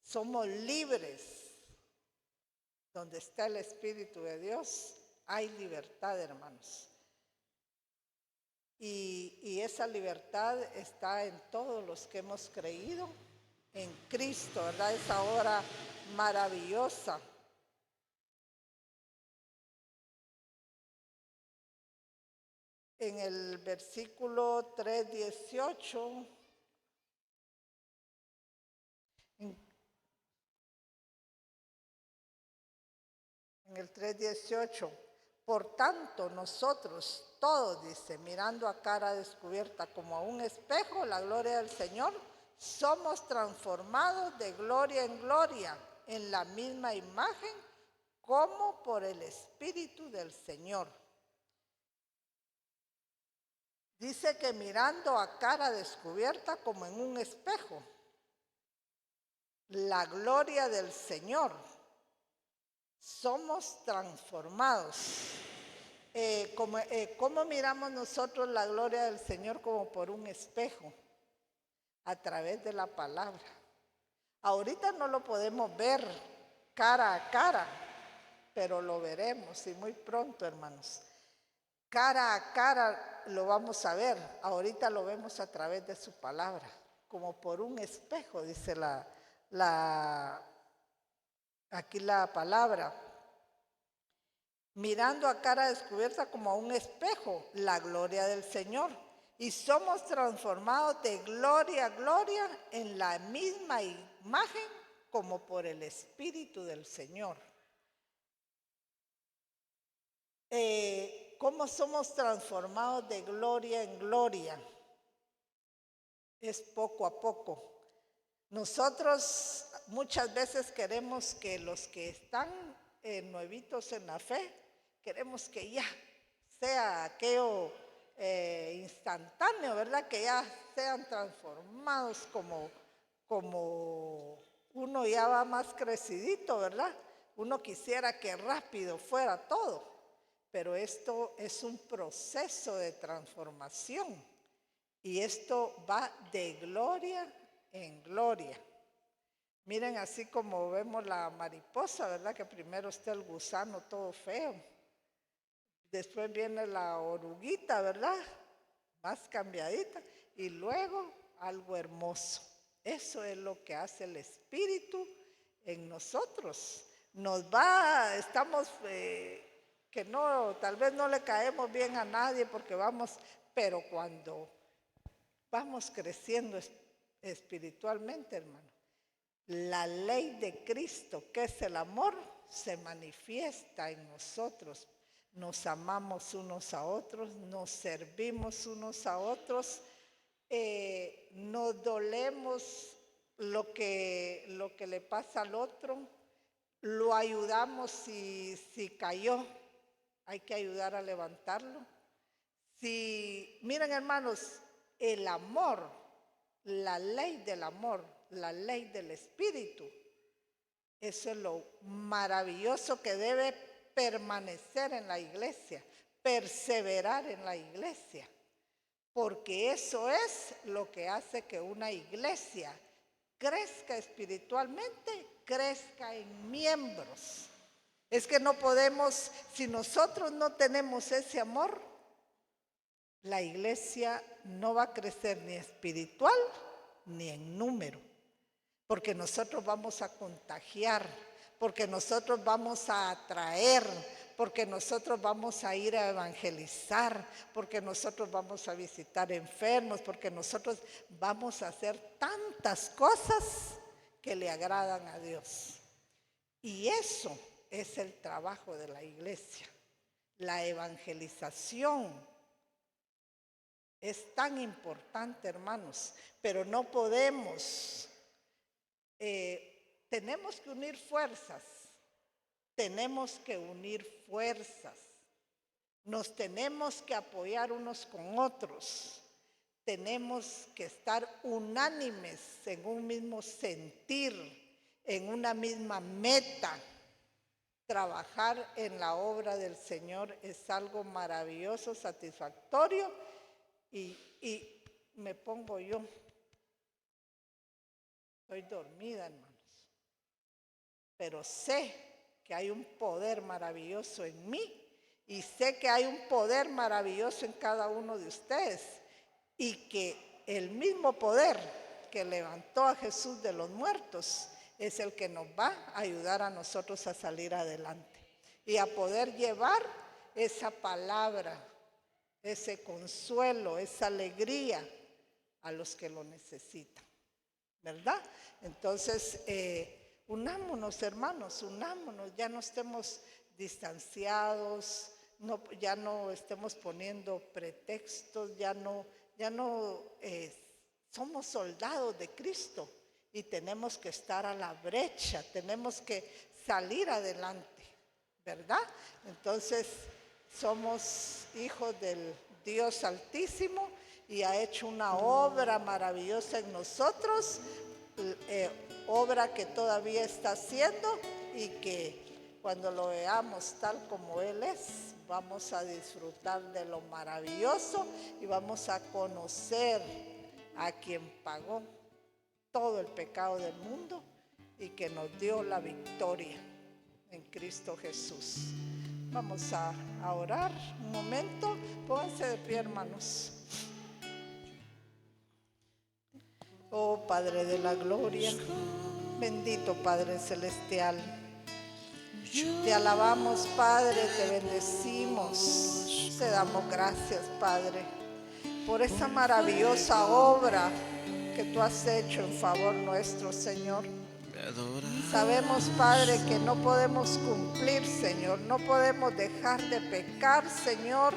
somos libres. Donde está el Espíritu de Dios, hay libertad, hermanos. Y esa libertad está en todos los que hemos creído en Cristo, ¿verdad? Esa obra maravillosa. En el versículo 3:18, en el 3:18, por tanto nosotros todos, dice, mirando a cara descubierta como a un espejo la gloria del Señor, somos transformados de gloria en gloria en la misma imagen como por el Espíritu del Señor. Dice que mirando a cara descubierta como en un espejo la gloria del Señor, somos transformados. ¿Cómo miramos nosotros la gloria del Señor? Como por un espejo, a través de la palabra. Ahorita no lo podemos ver cara a cara, pero lo veremos y muy pronto, hermanos. Cara a cara lo vamos a ver, ahorita lo vemos a través de su palabra, como por un espejo, dice aquí la palabra. Mirando a cara descubierta como a un espejo la gloria del Señor. Y somos transformados de gloria a gloria en la misma imagen como por el Espíritu del Señor. ¿Cómo somos transformados de gloria en gloria? Es poco a poco. Nosotros muchas veces queremos que los que están nuevitos en la fe, queremos que ya sea aquello instantáneo, ¿verdad? Que ya sean transformados como uno ya va más crecidito, ¿verdad? Uno quisiera que rápido fuera todo, pero esto es un proceso de transformación y esto va de gloria en gloria. Miren, así como vemos la mariposa, ¿verdad? Que primero está el gusano todo feo. Después viene la oruguita, ¿verdad? Más cambiadita. Y luego algo hermoso. Eso es lo que hace el Espíritu en nosotros. Estamos, que no, tal vez no le caemos bien a nadie porque pero cuando vamos creciendo espiritualmente, hermano, la ley de Cristo, que es el amor, se manifiesta en nosotros. Nos amamos unos a otros, nos servimos unos a otros, nos dolemos lo que le pasa al otro, lo ayudamos si cayó, hay que ayudar a levantarlo. Miren, hermanos, el amor, la ley del amor, la ley del Espíritu, eso es lo maravilloso que debe permanecer en la iglesia, perseverar en la iglesia, porque eso es lo que hace que una iglesia crezca espiritualmente, crezca en miembros. Es que no podemos, si nosotros no tenemos ese amor, la iglesia no va a crecer ni espiritual ni en número, porque nosotros vamos a contagiar, porque nosotros vamos a atraer, porque nosotros vamos a ir a evangelizar, porque nosotros vamos a visitar enfermos, porque nosotros vamos a hacer tantas cosas que le agradan a Dios. Y eso es el trabajo de la iglesia, la evangelización. Es tan importante, hermanos, pero no podemos, tenemos que unir fuerzas, tenemos que unir fuerzas, nos tenemos que apoyar unos con otros, tenemos que estar unánimes en un mismo sentir, en una misma meta. Trabajar en la obra del Señor es algo maravilloso, satisfactorio, y me pongo yo. Estoy dormida, hermanos, pero sé que hay un poder maravilloso en mí y sé que hay un poder maravilloso en cada uno de ustedes, y que el mismo poder que levantó a Jesús de los muertos es el que nos va a ayudar a nosotros a salir adelante y a poder llevar esa palabra, ese consuelo, esa alegría a los que lo necesitan, ¿verdad? Entonces, unámonos, hermanos, unámonos, ya no estemos distanciados, ya no estemos poniendo pretextos, ya no somos soldados de Cristo y tenemos que estar a la brecha, tenemos que salir adelante, ¿verdad? Entonces, somos hijos del Dios Altísimo y ha hecho una obra maravillosa en nosotros, obra que todavía está haciendo, y que cuando lo veamos tal como Él es, vamos a disfrutar de lo maravilloso y vamos a conocer a quien pagó todo el pecado del mundo y que nos dio la victoria en Cristo Jesús. Vamos a orar un momento. Pónganse de pie, hermanos. Oh Padre de la gloria, bendito Padre celestial, te alabamos, Padre, te bendecimos, te damos gracias, Padre, por esa maravillosa obra que tú has hecho en favor nuestro, Señor. Sabemos, Padre, que no podemos cumplir, Señor, no podemos dejar de pecar, Señor.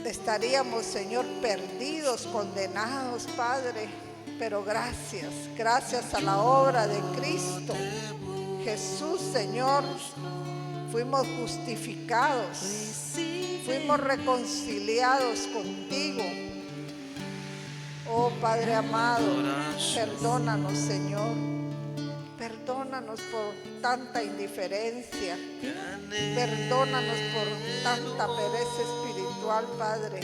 Estaríamos, Señor, perdidos, condenados, Padre, pero gracias a la obra de Cristo Jesús, Señor, fuimos justificados, fuimos reconciliados contigo. Oh Padre amado, perdónanos, Señor, perdónanos por tanta indiferencia, perdónanos por tanta pereza espiritual, Padre.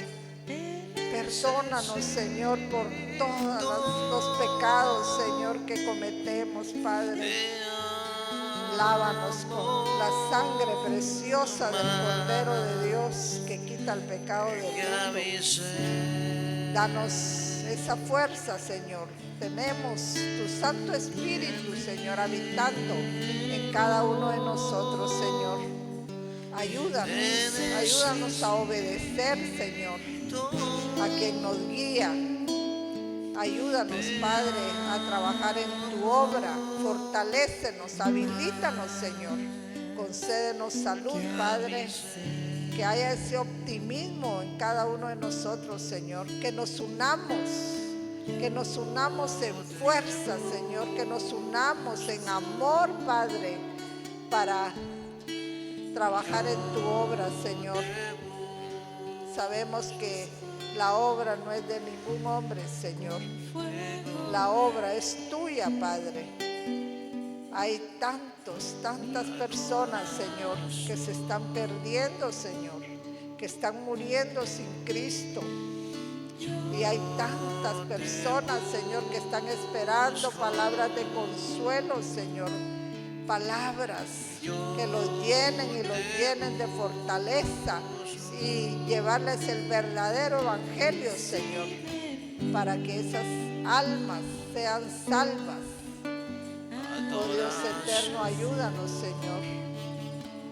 Perdónanos, Señor, por todos los pecados, Señor, que cometemos, Padre. Lávanos con la sangre preciosa del Cordero de Dios que quita el pecado del mundo. Danos esa fuerza, Señor. Tenemos tu Santo Espíritu, Señor, habitando en cada uno de nosotros, Señor. Ayúdanos a obedecer, Señor, a quien nos guía. Ayúdanos, Padre, a trabajar en tu obra. Fortalécenos, habilítanos, Señor. Concédenos salud, Padre. Que haya ese optimismo en cada uno de nosotros, Señor. Que nos unamos en fuerza, Señor. Que nos unamos en amor, Padre, para trabajar en tu obra, Señor. Sabemos que la obra no es de ningún hombre, Señor. La obra es tuya, Padre. Hay tantas personas, Señor, que se están perdiendo, Señor, que están muriendo sin Cristo. Y hay tantas personas, Señor, que están esperando palabras de consuelo, Señor. Palabras que los llenen y los llenen de fortaleza y llevarles el verdadero evangelio, Señor, para que esas almas sean salvas. Oh Dios eterno, ayúdanos, Señor.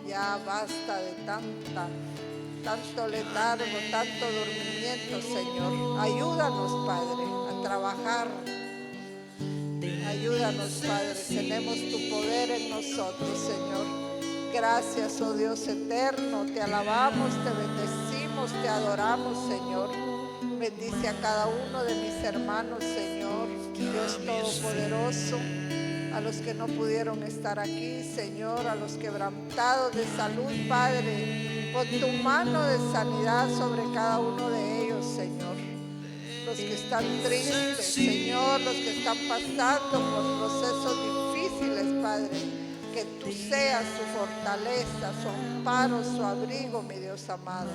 Ya basta de tanto letargo, tanto dormimiento, Señor. Ayúdanos, Padre, a trabajar. Ayúdanos, Padre. Tenemos tu poder en nosotros, Señor. Gracias, oh Dios eterno. Te alabamos, te bendecimos, te adoramos, Señor. Bendice a cada uno de mis hermanos, Señor. Dios Todopoderoso. a los que no pudieron estar aquí, Señor, a los quebrantados de salud, Padre, pon tu mano de sanidad sobre cada uno de ellos, Señor. Los que están tristes, Señor, los que están pasando por procesos difíciles, Padre, que tú seas su fortaleza, su amparo, su abrigo, mi Dios amado.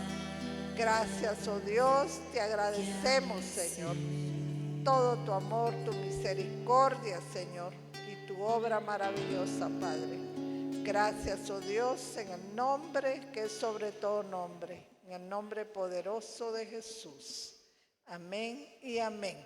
Gracias, oh Dios, te agradecemos, Señor, todo tu amor, tu misericordia, Señor, y tu obra maravillosa, Padre. Gracias, oh Dios, en el nombre que es sobre todo nombre, en el nombre poderoso de Jesús. Amén y amén.